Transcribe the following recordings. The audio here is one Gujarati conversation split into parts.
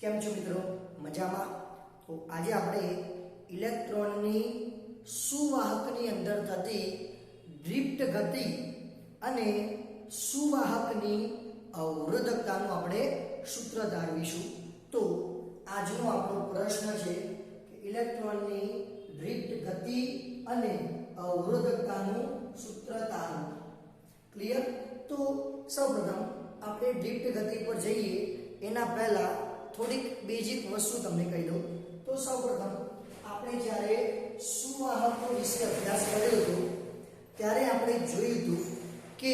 કેમ છો મિત્રો? મજામાં? તો આજે આપણે ઇલેક્ટ્રોનની સુવાહકની અંદર થતી ડ્રિફ્ટ ગતિ અને સુવાહકની અવરોધકતાનું આપણે સૂત્ર તારવીશું. તો આજનો આપણો પ્રશ્ન છે કે ઇલેક્ટ્રોનની ડ્રિફ્ટ ગતિ અને અવરોધકતાનું સૂત્ર તારવું. ક્લિયર? તો સૌપ્રથમ આપણે ડ્રિફ્ટ ગતિ પર જઈએ એના પહેલા થોડીક બેઝિક વસ્તુ તમને કહી દઉં. તો સૌપ્રથમ આપણે જ્યારે સુવાહકો વિશે અભ્યાસ કર્યો હતો ત્યારે આપણે જોયું હતું કે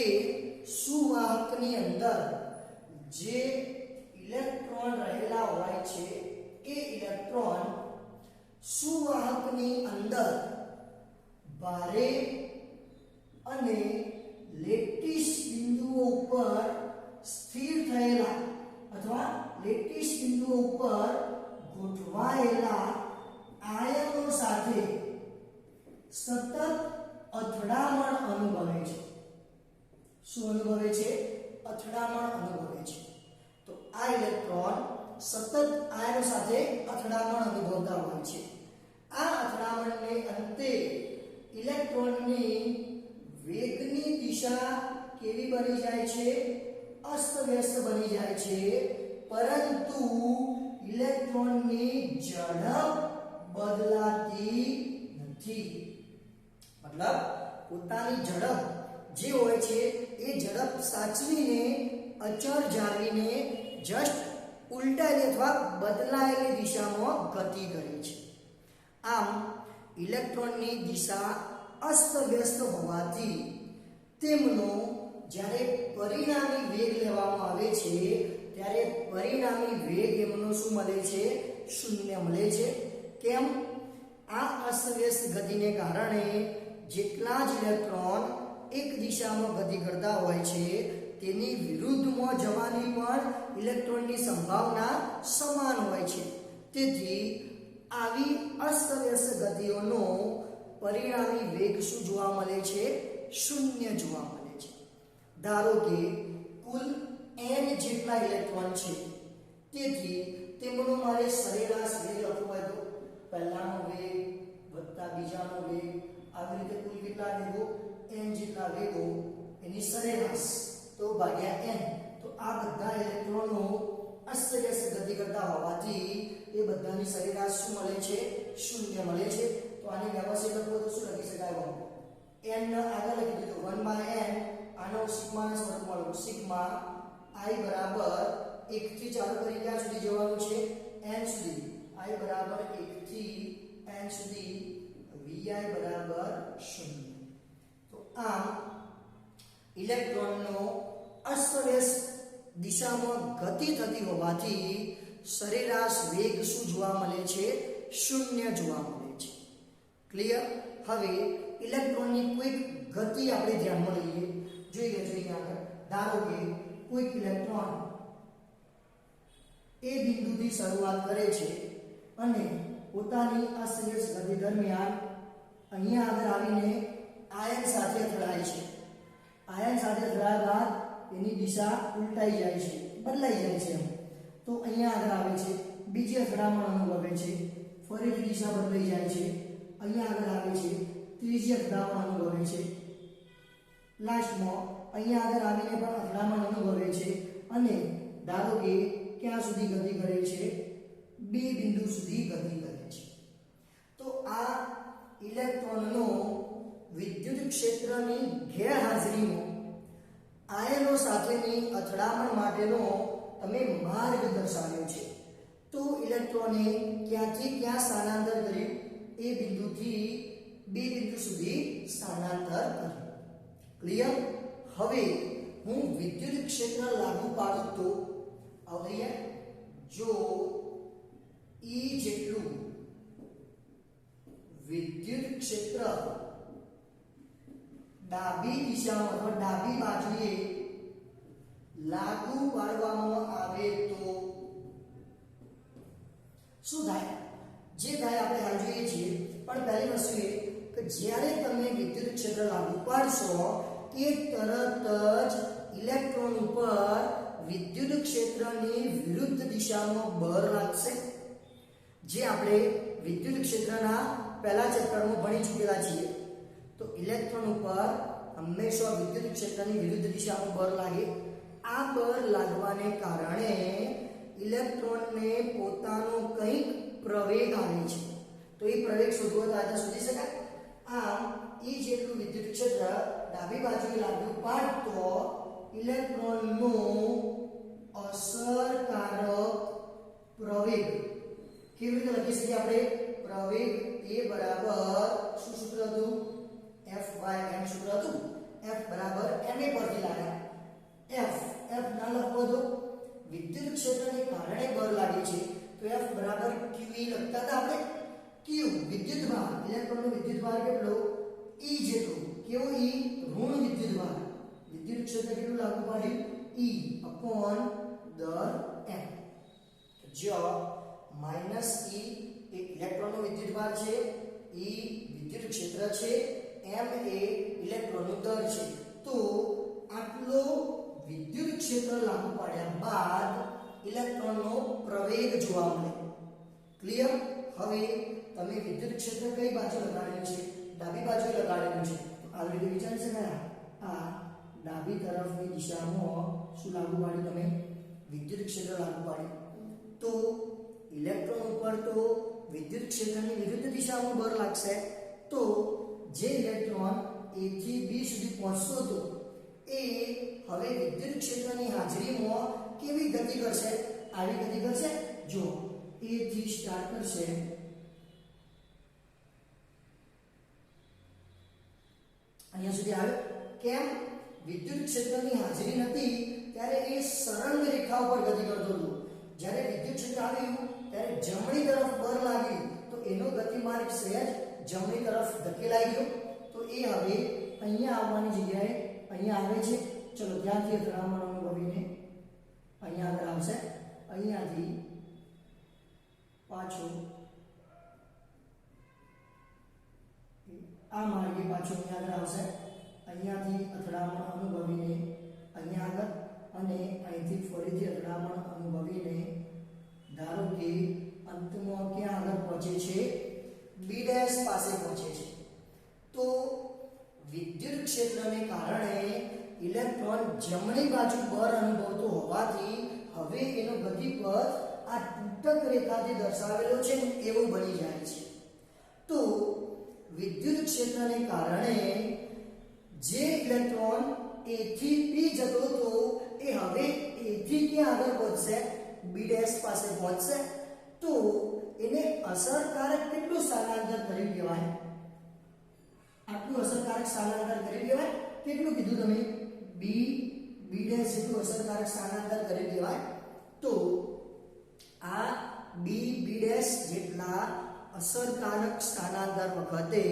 સુવાહકની અંદર જે ઇલેક્ટ્રોન રહેલા હોય છે એ ઇલેક્ટ્રોન સુવાહકની અંદર ભારે અને લેટિસ બિંદુઓ ઉપર સ્થિર થયેલા અથવા લેટિસ બિંદુઓ ઉપર ગોઠવાયેલા આયનો સાથે સતત અથડામણ અનુભવે છે. શું અનુભવે છે? અથડામણ અનુભવે છે. તો આ ઇલેક્ટ્રોન સતત આયનો સાથે અથડામણ અનુભવતા હોય છે. આ અથડામણને અંતે ઇલેક્ટ્રોનની વેગની દિશા કેવી બની જાય છે? અસ્તવ્યસ્ત બની જાય છે. પરંતુ ઇલેક્ટ્રોનની ઝડપ બદલાતી નથી. મતલબ પોતાની ઝડપ જે હોય છે એ ઝડપ સાચવીને અચળ જાળવીને જસ્ટ ઉલટાયેલી અથવા બદલાયેલી દિશામાં ગતિ કરે છે. આમ ઇલેક્ટ્રોનની દિશા અસ્તવ્યસ્ત હોવાથી તેમનો જ્યારે પરિણામી વેગ લેવામાં આવે છે ત્યારે પરિણામી વેગ એમનો શું મળે છે? શૂન્ય મળે છે. કેમ? આ અસ્તવ્યસ્ત ગતિને કારણે જેટલા જ ઇલેક્ટ્રોન એક દિશામાં ગતિ કરતા હોય છે તેની વિરુદ્ધમાં જવાની પણ ઇલેક્ટ્રોનની સંભાવના સમાન હોય છે. તેથી આવી અસ્તવ્યસ્ત ગતિઓનો પરિણામી વેગ શું જોવા મળે છે? શૂન્ય જોવા મળે છે. ધારો કે કુલ n જેટલા ઇલેક્ટ્રોન છે, તેથી તેમનો મારે સરેરાશ વેગ લખવો હોય તો પહેલાનો વેગ વત્તા બીજાનો વેગ, આવી રીતે કુલ કેટલા વેગો? n જેટલા વેગો, એની સરેરાશ તો ભાગ્યા n. તો આ બધા ઇલેક્ટ્રોનો અસ્તવ્યસ્ત ગતિ કરતા હોવાથી એ બધાની સરેરાશ શું મળે છે? શૂન્ય મળે છે. તો આને વ્યવસ્થિત લખવું તો શું લખી શકાય? n આગળ લખી દીધું 1/n. આનો સિગ્માનો સ્વરૂપમાં લખો સિગ્મા i બરાબર 1 થી ચાલુ કરી ક્યાં સુધી જવાનું છે? n સુધી. i બરાબર 1 થી n સુધી, vi બરાબર 0. તો આમ ઇલેક્ટ્રોનનો અસ્તવ્યસ્ત દિશામાં ગતિ થતી હોવાથી સરેરાશ વેગ શું જોવા મળે છે? શૂન્ય જોવા મળે છે. ક્લિયર? હવે ઇલેક્ટ્રોનની કોઈક ગતિ આપણે ધ્યાનમાં લઈએ. જોઈએ આગળ. ધારો કે કોઈક ઇલેક્ટ્રોન એ બિંદુથી શરૂઆત કરે છે અને પોતાની અસ્તવ્યસ્ત ગતિ દરમિયાન અહીંયા આગળ આવીને આયન સાથે અથડાય છે. આયન સાથે અથડાયા બાદ એની દિશા ઉલટાઈ જાય છે, બદલાઈ જાય છે. તો અહીંયા આગળ આવે છે, બીજી અથડામણ અનુભવે છે, ફરીથી દિશા બદલાઈ જાય છે. અહીંયા આગળ આવે છે, ત્રીજી અથડામણ અનુભવે છે. લાસ્ટમાં અહીંયા આગળ આવીને પણ અથડામણ અનુભવે છે અને ધારો કે ક્યાં સુધી ગતિ કરે છે? બે બિંદુ સુધી ગતિ કરે છે. તો આ ઇલેક્ટ્રોનનો વિદ્યુત ક્ષેત્રની ગેરહાજરીમાં આયનો સાથેની અથડામણ માટેનો તમે માર્ગ દર્શાવ્યો છે. તો ઇલેક્ટ્રોને ક્યાંથી ક્યાં સ્થાનાંતર કર્યું? એ બિંદુથી બે બિંદુ સુધી સ્થાનાંતર કર્યું. ક્લિયર? હવે હું વિદ્યુત ક્ષેત્ર લાગુ પાડું તો આવડે. જો E જેટલું વિદ્યુત ક્ષેત્ર ડાબી દિશામાં અથવા ડાબી બાજુએ લાગુ પાડવામાં આવે તો શું થાય? જે થાય આપણે હાલ જોઈએ છીએ. પણ પહેલી વસ્તુ એ કે જ્યારે તમે વિદ્યુત ક્ષેત્ર લાગુ પાડશો એ તરત જ ઇલેક્ટ્રોન ઉપર વિદ્યુત ક્ષેત્રની વિરુદ્ધ દિશામાં બળ લાગશે, જે આપણે વિદ્યુત ક્ષેત્રના પહેલા ચેપ્ટરમાં ભણી ચૂકેલા છીએ. તો ઇલેક્ટ્રોન ઉપર હંમેશા વિદ્યુત ક્ષેત્રની વિરુદ્ધ દિશામાં બળ લાગે. આ બળ લાગવાને કારણે ઇલેક્ટ્રોનને પોતાનો કંઈક પ્રવેગ આવે છે. તો એ પ્રવેગ શોધવો તો શોધી શકાય. આમ E જેટલું વિદ્યુત ક્ષેત્ર ડાબી બાજુએ લાગ્યું પાડતો ઇલેક્ટ્રોનનો અસરકારક પ્રવેગ કેવી રીતે લખી શકીએ આપણે? પ્રવેગ એ બરાબર શું સૂત્ર હતું? F/m સૂત્ર હતું. F બરાબર ma પરથી લાગ્યા. F ના લખવો તો વિદ્યુત ક્ષેત્રને કારણે બળ લાગે છે, તો F બરાબર qe લખતા હતા આપણે. q વિદ્યુત ભાર, ઇલેક્ટ્રોનનો વિદ્યુત ભાર કેટલો? E જેટલો. કેવો E? ઋણ વિદ્યુત ભાર. વિદ્યુત ક્ષેત્ર કેટલું લાગુ પાડ્યું? E upon દર m. જ્યાં -e એ ઇલેક્ટ્રોનનો વિદ્યુત ભાર છે, E વિદ્યુત ક્ષેત્ર છે, m એ ઇલેક્ટ્રોનનો દર છે. તો આટલો વિદ્યુત ક્ષેત્ર લાગુ પાડ્યા બાદ ઇલેક્ટ્રોનનો પ્રવેગ જોવા મળે. ક્લિયર? હવે તમે વિદ્યુત ક્ષેત્ર કઈ બાજુ લગાડેલું છે? ડાબી બાજુએ લગાડેલું છે. તો આવી રીતે વિચારી શકાય, આ ડાબી તરફની દિશામાં શું લાગુ પાડ્યું? તમે વિદ્યુત ક્ષેત્ર લાગુ પાડ્યું. તો ઇલેક્ટ્રોન ઉપર તો વિદ્યુત ક્ષેત્રની વિરુદ્ધ દિશામાં બળ લાગશે. તો જે ઇલેક્ટ્રોન A થી B સુધી પહોંચતો હતો એ હવે વિદ્યુત ક્ષેત્રની હાજરીમાં કેવી ગતિ કરશે? આવી ગતિ કરશે. જો A થી સ્ટાર્ટ કરશે, અહીંયા સુધી આવ્યો. કેમ? વિદ્યુત ક્ષેત્રની હાજરી નથી ત્યારે એ સરળ રેખા ઉપર ગતિ કરતો હતો. જ્યારે વિદ્યુત ક્ષેત્ર આવ્યું ત્યારે જમણી તરફ બળ લાગ્યું તો એનો ગતિમાર્ગ સહેજ જમણી તરફ ધકેલાઈ ગયો. તો એ હવે અહીંયા આવવાની જગ્યાએ અહીંયા આવે છે. ચલો ત્યાંથી અથડામણ અનુભવીને અહીંયા આગળ આવશે. અહીંયાથી પાછો આ માર્ગે પાછો અહીંયા આગળ આવશે. અહીંયાથી અથડામણ અનુભવીને અહીંયા આગળ અને અહીંથી ફરીથી અથડામણ અનુભવીને ધારો કે અંતમાં ક્યાં આગળ પહોંચે છે? B' પાસે પહોંચે છે. તો વિદ્યુત ક્ષેત્રને કારણે ઇલેક્ટ્રોન જમણી બાજુ બળ અનુભવતો હોવાથી હવે એનો ગતિપથ આ તૂટક રેખાથી દર્શાવેલો છે એવો બની જાય છે. તો વિદ્યુત ક્ષેત્રને કારણે જે ઇલેક્ટ્રોન A થી B જતો હતો એ હવે A થી ક્યાં આગળ પહોંચશે? B' પાસે પહોંચશે. તો એને અસરકારક કેટલું સ્થાનાંતર કર્યું કહેવાય? આટલું અસરકારક સ્થાનાંતર કર્યું કહેવાય. કેટલું કીધું તમે? B' જેટલું અસરકારક સ્થાનાંતર કર્યું કહેવાય. તો આ B' જેટલા અસરકારક સ્થાનાંતર વખતે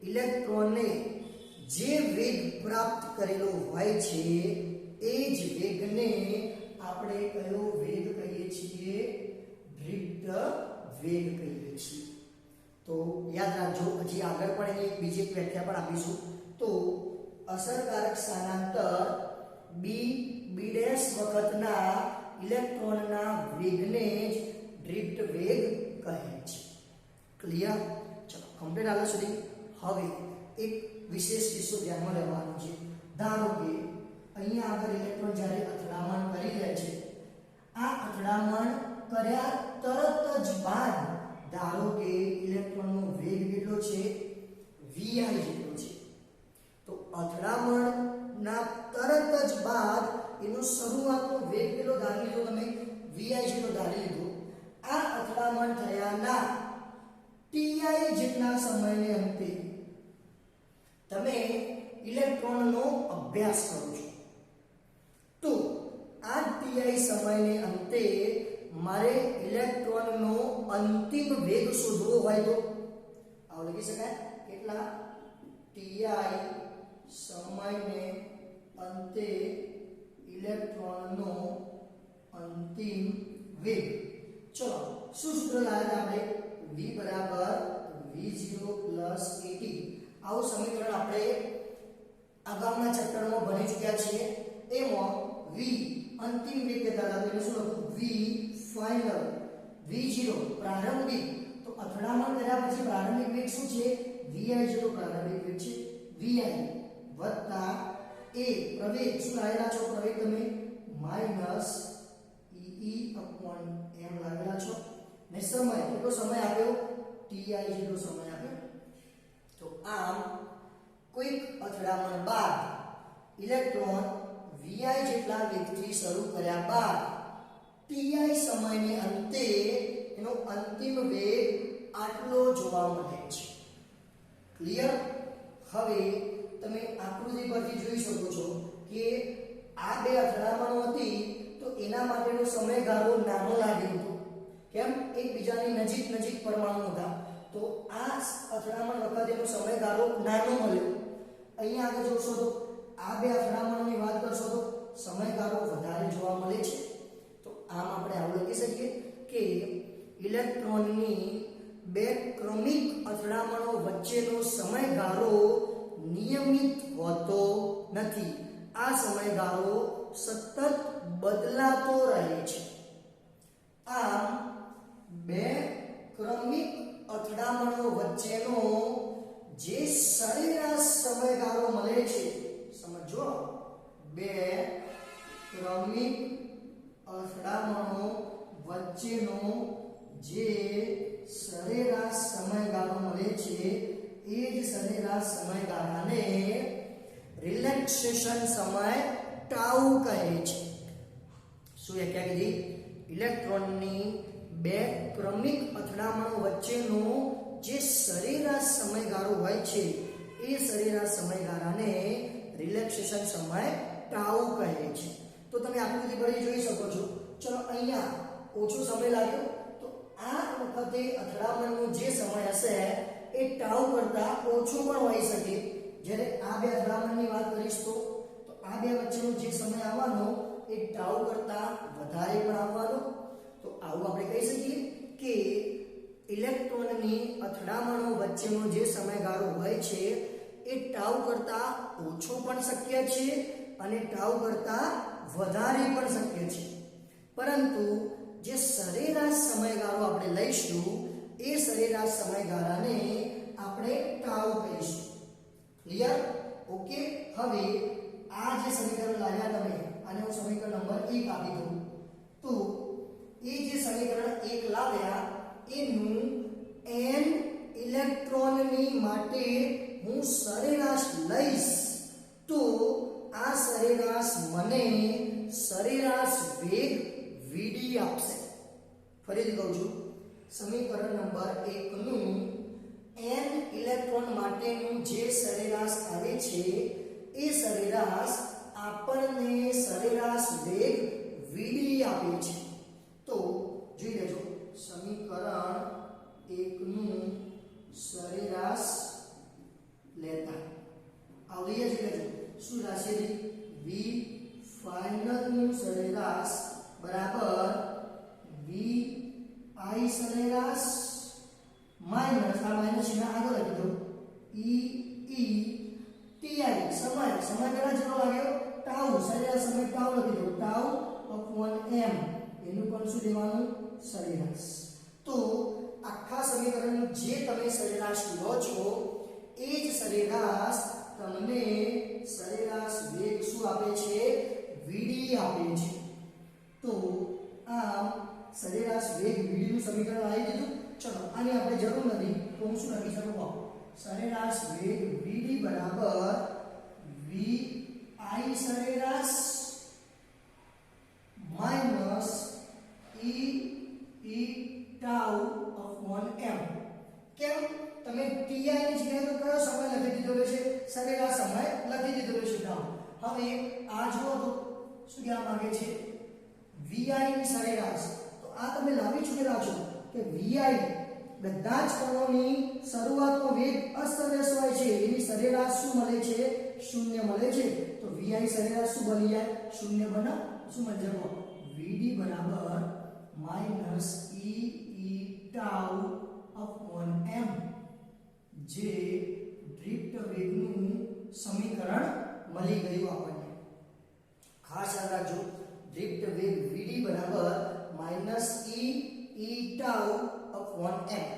ઇલેક્ટ્રોનને જે વેગ પ્રાપ્ત કરેલો હોય છે એ જ વેગને આપણે કયો વેગ કહીએ છીએ? ડ્રિફ્ટ વેગ કહીએ છીએ. તો યાદ રાખજો, હજી આગળ પણ એની બીજી એક વ્યાખ્યા પણ આપીશું. તો અસરકારક સ્થાનાંતર B' વખતના ઇલેક્ટ્રોનના વેગને જ ડ્રિફ્ટ વેગ કહે છે. ક્લિયર? ચલો કમ્પ્લીટ હાલ સુધી. હવે એક વિશેષ કિસ્સો ધ્યાનમાં લેવાનો છે. ધારો કે અહીંયા આગળ ઇલેક્ટ્રોન જ્યારે અથડામણ કરી રહ્યા છે, આ અથડામણ કર્યા તરત જ બાદ ધારો કે ઇલેક્ટ્રોનનો વેગ કેટલો છે? vi જેટલો છે. તો અથડામણના તરત જ બાદ એનો શરૂઆતનો વેગ કેટલો ધારી લીધો? તમે vi જેટલો ધારી લીધો. આ અથડામણ થયાના ti જેટલા સમયને અંતે તમે ઇલેક્ટ્રોનનો અભ્યાસ કરો છો. તો આ ti સમયને અંતે મારે ઇલેક્ટ્રોનનો અંતિમ વેગ શોધવો હોય તો આવું લખી શકાય. કેટલા? ti સમયને અંતે ઇલેક્ટ્રોનનો અંતિમ વેગ. ચલો શું સૂત્ર લાવ્યા આપણે? v બરાબર v0 પ્લસ at. આવું સમીકરણ આપણે અગાઉના ચેપ્ટરમાં ભણી ચૂક્યા છીએ. એમાં v અંતિમ વેગ કહેતા હતા, તો એને શું લખું? v ફાઇનલ, v0 પ્રારંભિક. તો અથડામણ કર્યા પછી પ્રારંભિક વેગ શું છે? vi છે, તો પ્રારંભિક વેગ છે vi વત્તા a પ્રવેગ. શું લાવેલા છો પ્રવેગ તમે? માઈનસ e/m લાવેલા છો. ને સમય કેટલો સમય આપ્યો? ti જેટલો સમય આપ્યો. તો આમ કોઈક અથડામણ બાદ ઇલેક્ટ્રોન vi જેટલા વેગથી શરૂ કર્યા બાદ ti સમયને અંતે એનો અંતિમ વેગ આટલો જોવા મળે છે. ક્લિયર? હવે તમે આકૃતિ પરથી જોઈ શકો છો કે આ બે અથડામણો હતી તો એના માટેનો સમયગાળો નાનો લાગ્યો હતો. કેમ? એકબીજાની નજીક નજીક પરમાણુ હતા, તો આ અથડામણ વખતેનો સમયગાળો નાનો મળ્યો. અહીંયા આગળ જોશો તો આ બે અથડામણોની વાત કરશો તો સમયગાળો વધારે જોવા મળે છે. તો આમ આપણે આવું લખી શકીએ કે ઇલેક્ટ્રોનની બે ક્રમિક અથડામણો વચ્ચેનો સમયગાળો નિયમિત હોતો નથી. આ સમયગાળો સતત બદલાતો રહે છે. આમ બે ક્રમિક અથડામણો વચ્ચેનો જે સરેરાશ સમયગાળો મળે છે, સમજો, બે ક્રમિક અથડામણો વચ્ચેનો જે સરેરાશ સમયગાળો મળે છે એ જ સરેરાશ સમયગાળાને રિલેક્સેશન સમય ટાઉ કહે છે. શું વ્યાખ્યા કીધી? ઇલેક્ટ્રોનની બે ક્રમિક અથડામણો વચ્ચેનો જે સરેરાશ સમયગાળો હોય છે એ સરેરાશ સમયગાળાને રિલેક્સેશન સમય ટાઉ કહે છે. તો તમે આકૃતિ પર જોઈ શકો છો. ચલો અહીંયા ઓછો સમય લાગ્યો, તો આ વખતે અથડામણનો જે સમય હશે એ ટાઉ કરતા ઓછો પણ હોઈ શકે. જ્યારે આ બે અથડામણની વાત કરીશ તો આ બે વચ્ચેનો જે સમય આવવાનો એ ટાઉ કરતા વધારે પણ આવવાનો. તો આવું આપણે કહી શકીએ કે ઇલેક્ટ્રોનની અથડામણો વચ્ચેનો જે સમયગાળો હોય છે એ ટાઉ કરતા ઓછો પણ શક્ય છે અને ટાઉ કરતા વધારે પણ શક્ય છે. પરંતુ જે સરેરાશ સમયગાળો આપણે લઈશું એ સરેરાશ સમયગાળાને આપણે ટાઉ કહીશું. ક્લિયર? ઓકે. હવે આ જે સમીકરણ લાવ્યા તમે, આને હું સમીકરણ નંબર 1 આપી દઉં. તો એ જે સમીકરણ 1 લાવ્યા એનું n ઇલેક્ટ્રોનની માટે હું સરેરાશ લઈશ તો આ સરેરાશ મને સરેરાશ વેગ vd આપશે. ફરીથી કહું છું, સમીકરણ નંબર 1 નું n ઇલેક્ટ્રોન માટેનું જે સરેરાશ આવે છે એ સરેરાશ આપણને સરેરાશ વેગ vd આપે છે. તો જોઈ લેજો, સમીકરણ 1 નું સરેરાશ લેતા આવડી જ લેજો. શું રાશિ? v ફાઇનલ નું સરેરાશ બરાબર vi સરેરાશ માઈનસ આ માઈનસ ને આગળ લખી દો e ti સમય કેટલા જેટલો લાગ્યો? ટાઉ. સરેરાશ સમય ટાઉ લખી દો, ટાઉ અપોન m. એનું પણ શું લેવાનું? સરેરાશ. તો આખા સમીકરણનું જે તમે સરેરાશ લો છો એ જ સરેરાશ તમને સરેરાશ વેગ શું આપે છે? vd આપે છે. તો આમ સરેરાશ વેગ vd નું સમીકરણ આવી દીધું. ચલો આની આપણે જરૂર નથી તો હું શું લખી શકું? સરેરાશ વેગ vd બરાબર vi સરેરાશ minus e tau upon m. કેમ? તમે ti ની જગ્યાએ તો કયો સમય લખી દીધો છે? સરેરાશ સમય લખી દીધો છે ટાઉ. હવે આ જુઓ તો શું કહેવા માંગે છે? vi ની સરેરાશ. તો આ તમે લાવી ચૂકેલા છો કે vi બધા જ કણોની શરૂઆતનો વેગ અસરેરાશ હોય છે, એની સરેરાશ શું મળે છે? શૂન્ય મળે છે. તો vi સરેરાશ શું બની જાય? શૂન્ય બને. શું મળે? vd બરાબર minus e tau upon m, જે ડ્રિફ્ટ વેગનું સમીકરણ મળી ગયું આપણને. ખાસ યાદ રાખજો, ડ્રિફ્ટ વેગ vd બરાબર -e tau upon m.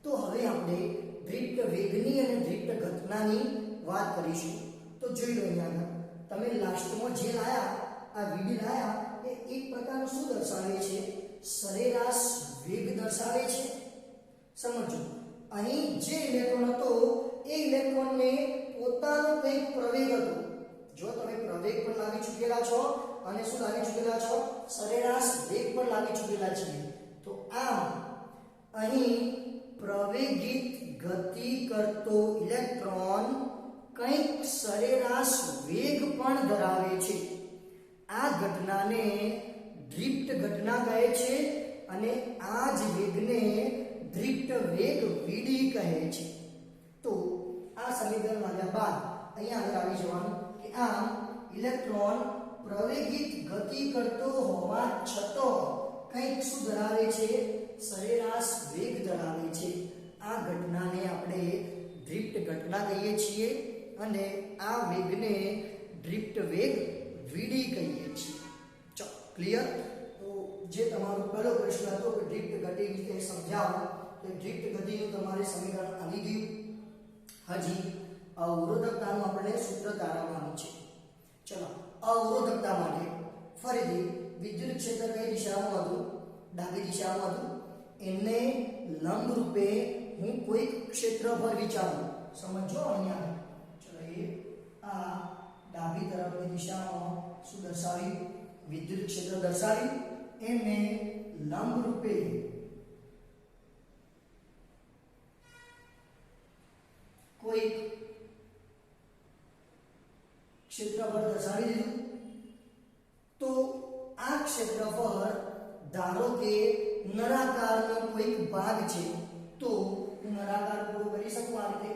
તો હવે આપણે ડ્રિફ્ટ વેગની અને ડ્રિફ્ટ ઘટનાની વાત કરીશું. તો જોઈ લો અહીંયા તમે લાસ્ટમાં જે લાયા આ vd લાયા એ એક પ્રકારનું શું દર્શાવે છે? સરેરાશ વેગ દર્શાવે છે. સમજો, અહીં જે ઇલેક્ટ્રોન હતો એ ઇલેક્ટ્રોનને પોતાનો કંઈક પ્રવેગ હતો. જો તમે પ્રવેગ પર લાવી ચૂકેલા છો અને શું લાવી ચૂકેલા છો? સરેરાશ વેગ પર લાવી ચૂકેલા છીએ. તો આમ અહીં પ્રવેગિત ગતિ કરતો ઇલેક્ટ્રોન કંઈક સરેરાશ વેગ પણ ધરાવે છે. આ ઘટનાને ડ્રિફ્ટ ઘટના કહે છે અને આ જ વેગને ડ્રિફ્ટ વેગ vd કહે છે. તો આ સમીકરણ લાવ્યા બાદ અહીંયા આગળ આવી જવાનું કે આમ ઇલેક્ટ્રોન પ્રવેગિત ગતિ કરતો હોવા છતાં કંઈક શું ધરાવે છે? સરેરાશ વેગ ધરાવે છે. આ ઘટનાને આપણે ડ્રિફ્ટ ઘટના કહીએ છીએ અને આ વેગને ડ્રિફ્ટ વેગ vd કહીએ છીએ. ચલો ક્લિયર? તો જે તમારો પહેલો પ્રશ્ન હતો કે ડ્રિફ્ટ ગતિ વિશે સમજાવો, તો ડ્રિફ્ટ ગતિનું તમારે સમીકરણ આવી ગયું. હજી અવરોધકતાનું આપણે સૂત્ર તારવવાનું છે. ચલો, અવરોધકતા માટે ફરીથી વિદ્યુત ક્ષેત્ર કઈ દિશામાં હતું? ડાબી દિશામાં હતું. એને લંબ રૂપે હું કોઈ ક્ષેત્ર પર વિચારું. સમજો અહીંયા. ચલો, એ આ ડાબી તરફની દિશામાં શું દર્શાવ્યું? વિદ્યુત ક્ષેત્ર દર્શાવ્યું. એને લંબ રૂપે કોઈ ક્ષેત્રફળ દર્શાવી દીધું. તો આ ક્ષેત્રફળ ધારો કે નળાકારનો કોઈક ભાગ છે, તો હું નળાકાર પૂરો કરી શકું આ રીતે.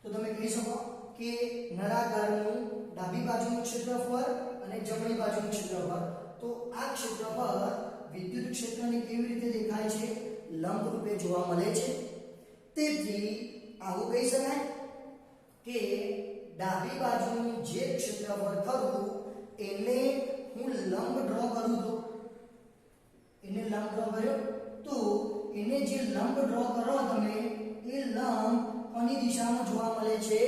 તો તમે કહી શકો કે નળાકારનું ડાબી બાજુનું ક્ષેત્રફળ અને જમણી બાજુનું ક્ષેત્રફળ. તો આ ક્ષેત્રફળ વિદ્યુત ક્ષેત્રની કેવી રીતે દેખાય છે? લંબ રૂપે જોવા મળે છે. તેથી આવું કહી શકાય કે ડાબી બાજુનું જે ક્ષેત્રફળ થયું એને હું લંબ ડ્રો કરું તો એને લંબ ડ્રો કર્યો તો એને જે લંબ ડ્રો કરો તમે એ લંબ કોની દિશામાં જોવા મળે છે?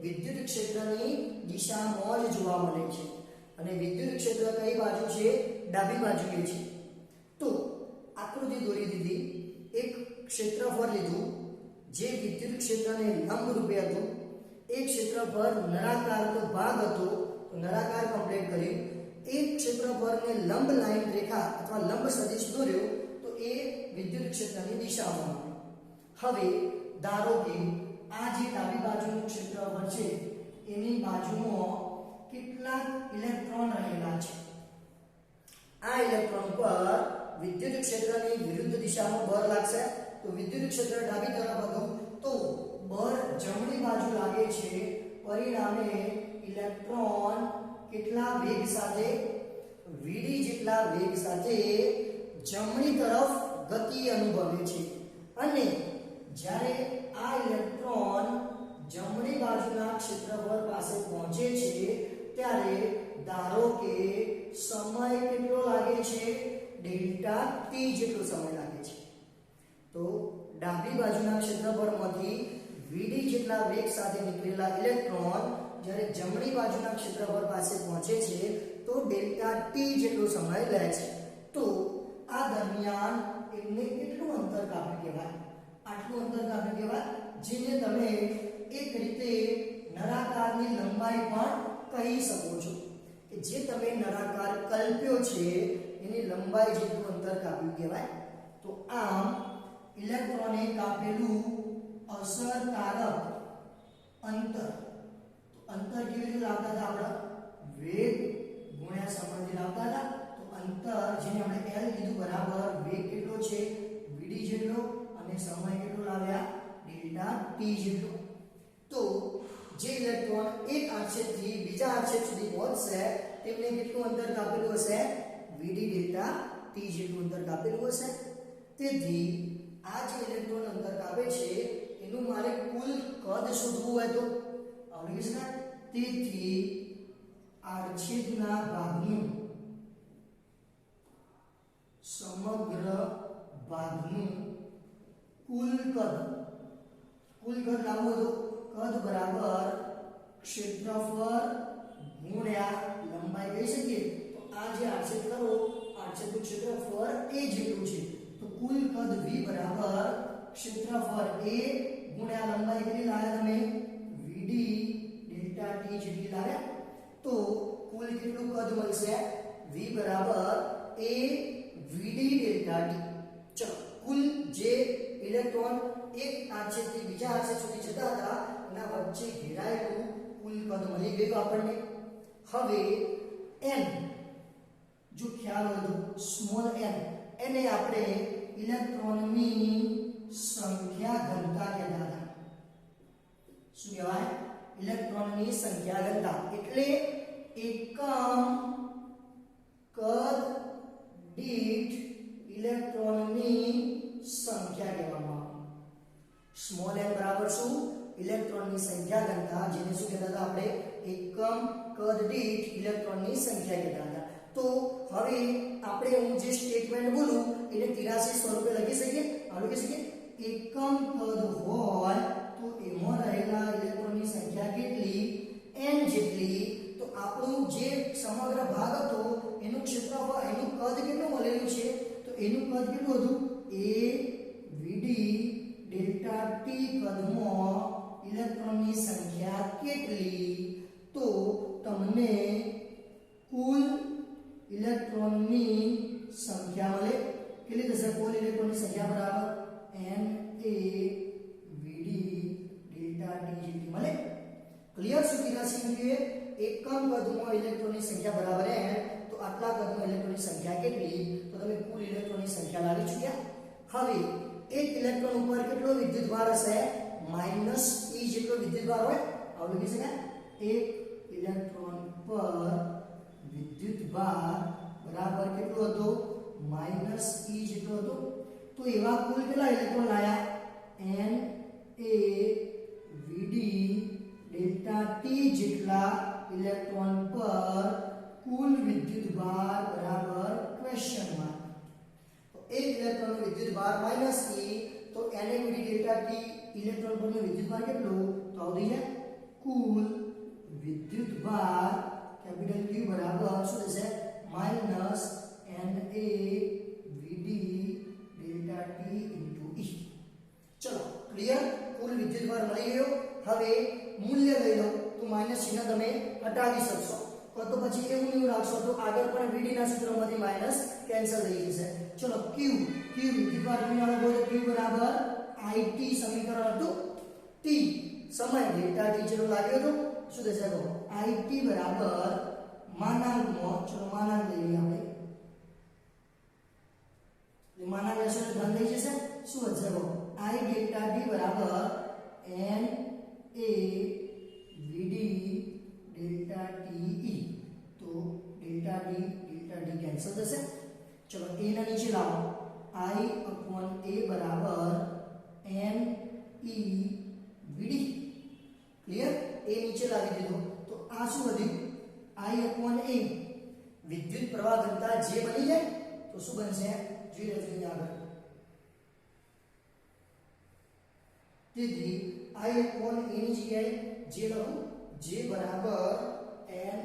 વિદ્યુત ક્ષેત્રની દિશામાં જ જોવા મળે છે. અને વિદ્યુત ક્ષેત્ર કઈ બાજુ છે? ડાબી બાજુએ છે. તો આકૃતિ દોરી દીધી. એક ક્ષેત્રફળ લીધું જે વિદ્યુત ક્ષેત્રને લંબ રૂપે હતું. એક ક્ષેત્રફળ નળાકારનો ભાગ હતો, તો નળાકાર કમ્પ્લીટ કર્યું. એક ક્ષેત્રફળને લંબ લાઈન રેખા અથવા લંબ સદિશ દોર્યો તો એ વિદ્યુત ક્ષેત્રની દિશામાં. હવે ધારો કે આ જે ડાબી બાજુનું ક્ષેત્રફળ છે એની બાજુમાં કેટલાક ઇલેક્ટ્રોન રહેલા છે. આ ઇલેક્ટ્રોન પર વિદ્યુત ક્ષેત્રની વિરુદ્ધ દિશામાં બળ લાગશે. તો વિદ્યુત ક્ષેત્ર ડાબી તરફ હતું તો બળ જમણી બાજુ લાગે છે. પરિણામે ઇલેક્ટ્રોન કેટલા વેગ સાથે? vd જેટલા વેગ સાથે જમણી તરફ ગતિ અનુભવે છે. અને જ્યારે આ ઇલેક્ટ્રોન જમણી બાજુના ક્ષેત્રફળ પાસે પહોંચે છે ત્યારે ધારો કે સમય કેટલો લાગે છે? ડેલ્ટા t જેટલો સમય લાગે છે. તો ડાબી બાજુના ક્ષેત્રફળમાંથી vd જેટલા વેગ સાથે નીકળેલા ઇલેક્ટ્રોન જ્યારે જમણી બાજુના ક્ષેત્રફળ પાસે પહોંચે છે તો ડેલ્ટા t જેટલો સમય લે છે. તો આ દરમિયાન એમને કેટલું અંતર કાપ્યું કહેવાય? આટલું અંતર કાપ્યું કહેવાય, જેને તમે એક રીતે નળાકારની લંબાઈ પણ કહી શકો છો. કે જે તમે નળાકાર કલ્પ્યો છે એની લંબાઈ જેટલું અંતર કાપ્યું કહેવાય. તો આમ ઇલેક્ટ્રોને કાપેલું અસરકારક અંતર. તો અંતર કેવી રીતે લાવતા હતા આપણે? વેગ ગુણ્યા સમયથી લાવતા હતા. તો અંતર જેને આપણે l કીધું બરાબર વેગ કેટલો છે? vd જેટલો અને સમય કેટલો લાવ્યા? ડેલ્ટા t જેટલો. તો જે ઇલેક્ટ્રોન એક આક્ષેપથી બીજા આક્ષેપ સુધી પહોંચશે તેમને કેટલું અંતર કાપેલું હશે? vd ડેલ્ટા t જેટલું અંતર કાપેલું હશે. તેથી આ જે ઇલેક્ટ્રોન અંતર કાપે છે એનું મારે કુલ કદ શોધવું હોય તો આવડી ગયું છે. તેથી આડછેદના ભાગનું સમગ્ર ભાગનું કુલ કદ લાવવું તો કદ બરાબર ક્ષેત્રફળ ગુણ્યા લંબાઈ કહી શકીએ. તો આ જે આડછેદ કરો, આડછેદનું ક્ષેત્રફળ a જેટલું છે. તો કુલ કદ v બરાબર ક્ષેત્રફળ a ગુણ્યા લંબાઈ કેટલી લાવ્યા તમે? vd ડેલ્ટા t જેટલી લાવ્યા. તો કુલ કેટલું કદ મળશે? v બરાબર a vd ડેલ્ટા t. ચલો, કુલ જે ઇલેક્ટ્રોન એક આડછેદથી બીજા આડછેદ સુધી જતા હતા એના વચ્ચે ઘેરાયેલું કુલ કદ મળી ગયું આપણને. હવે n, જો ખ્યાલ હોય તો સ્મોલ n, એને આપણે ઇલેક્ટ્રોનની સંખ્યા ઘનતા કહેતા હતા. શું કહેવાય? ઇલેક્ટ્રોનની સંખ્યા ઘનતા. એટલે એકમ કદ દીઠ ઇલેક્ટ્રોનની સંખ્યા કહેવામાં આવે. સ્મોલ n બરાબર શું? ઇલેક્ટ્રોનની સંખ્યા ઘનતા, જેને શું કહેતા હતા આપણે? એકમ કદ દીઠ ઇલેક્ટ્રોનની સંખ્યા કહેતા હતા. તો હવે આપણે હું જે સ્ટેટમેન્ટ બોલું એને 83 સ્વરૂપે લખી શકીએ. લખી શકીએ એકમ કદ હોય તો એમાં રહેલા ઇલેક્ટ્રોનની સંખ્યા કેટલી? n જેટલી. તો આપણું જે સમગ્ર ભાગ હતો એનું ક્ષેત્રફળ, એનું કદ કેટલું મળેલું છે? તો એનું કદ કેટલું હતું? a vd ડેલ્ટા t કદમાં ઇલેક્ટ્રોનની સંખ્યા કેટલી? તો તમને કુલ ઇલેક્ટ્રોનની સંખ્યા મળે. કેટલી થશે? કુલ ઇલેક્ટ્રોનની સંખ્યા બરાબર n a vd delta t જેટલી મળે. ક્લિયર? શું કીધા છે? એકમ કદમાં ઇલેક્ટ્રોનની સંખ્યા બરાબર n, તો આટલા કદમાં ઇલેક્ટ્રોનની સંખ્યા કેટલી? તો તમે કુલ ઇલેક્ટ્રોનની સંખ્યા લાવી ચૂક્યા. હવે એક ઇલેક્ટ્રોન ઉપર કેટલો વિદ્યુતભાર હશે? -e જેટલો વિદ્યુતભાર હોય. આવડી ગયું છે. એક ઇલેક્ટ્રોન પર વિદ્યુતભાર બરાબર કેટલો હતો? -e જેટલો હતો. તો એવા કુલ કેટલા ઇલેક્ટ્રોન લાયા? n a vd delta t જેટલા ઇલેક્ટ્રોન પર કુલ વિદ્યુતભાર બરાબર ક્વેશ્ચન માર્ક. તો એક ઇલેક્ટ્રોનનો વિદ્યુતભાર -e, તો n a vd delta t electron પરનો વિદ્યુતભાર કેટલો? તો આવડી જાય કુલ વિદ્યુતભાર કેપિટલ Q બરાબર શું થશે? -n a vd delta t * e. ચલો, ક્લિયર? કુલ વિદ્યુતભાર મળી ગયો. હવે મૂલ્ય લઈ લો તો માઈનસ ચિહ્ન તમે હટાવી શકશો. તો પછી એવું નહીં રાખશો તો આગળ પણ vd ના સૂત્રમાંથી માઈનસ કેન્સલ થઈ જશે. ચલો, q વિદ્યુતભાર મેળવવો હોય તો q બરાબર it સમીકરણ હતું. t સમય ડેલ્ટા t જેટલો લાગ્યો હતો. શું થશે? તો it બરાબર માનાંકમાં, ચલો માનાંક લઈએ આપણે. માનાંક લેશો તો ધન થઈ જશે. શું હશે? તો i ડેલ્ટા t બરાબર n a vd delta t e. તો ડેલ્ટા t કેન્સલ થશે. ચલો, a ના નીચે લાવો. i upon a બરાબર n e vd. Clear? a નીચે લાવી દીધો. તો આ શું વધ્યું? i upon a વિદ્યુત પ્રવાહ ઘનતા જે બની જાય તો શું બનશે? જોઈ લેજો આગળ. તેથી i upon a ની જગ્યાએ જે લખું, j બરાબર n